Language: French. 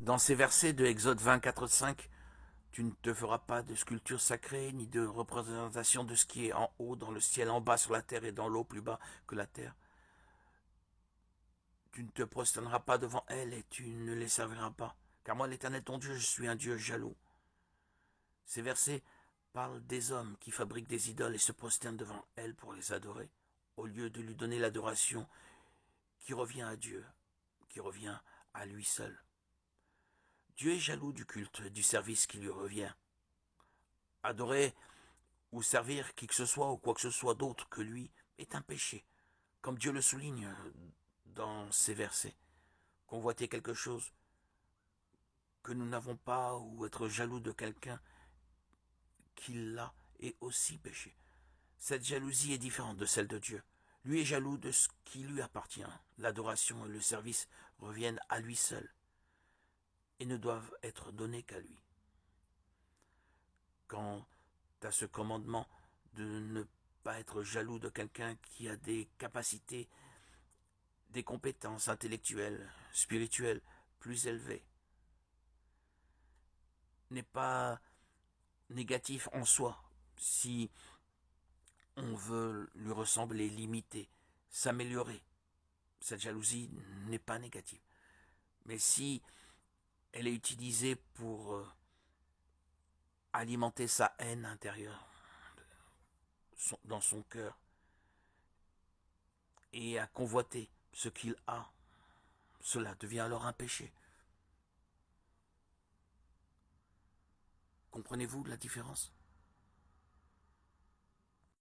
Dans ces versets de Exode 24, 5, tu ne te feras pas de sculpture sacrée, ni de représentation de ce qui est en haut dans le ciel, en bas sur la terre et dans l'eau plus bas que la terre. Tu ne te prosterneras pas devant elles et tu ne les serviras pas. Car moi, l'Éternel ton Dieu, je suis un Dieu jaloux. Ces versets parlent des hommes qui fabriquent des idoles et se prosternent devant elles pour les adorer, au lieu de lui donner l'adoration qui revient à Dieu, qui revient à lui seul. Dieu est jaloux du culte, du service qui lui revient. Adorer ou servir qui que ce soit ou quoi que ce soit d'autre que lui est un péché, comme Dieu le souligne dans ces versets. Convoiter quelque chose que nous n'avons pas ou être jaloux de quelqu'un qui l'a est aussi péché. Cette jalousie est différente de celle de Dieu. Lui est jaloux de ce qui lui appartient. L'adoration et le service reviennent à lui seul et ne doivent être donnés qu'à lui. Quant à ce commandement de ne pas être jaloux de quelqu'un qui a des capacités, des compétences intellectuelles, spirituelles plus élevées, n'est pas négatif en soi si on veut lui ressembler, l'imiter, s'améliorer. Cette jalousie n'est pas négative. Mais si elle est utilisée pour alimenter sa haine intérieure dans son cœur et à convoiter ce qu'il a, cela devient alors un péché. Comprenez-vous la différence?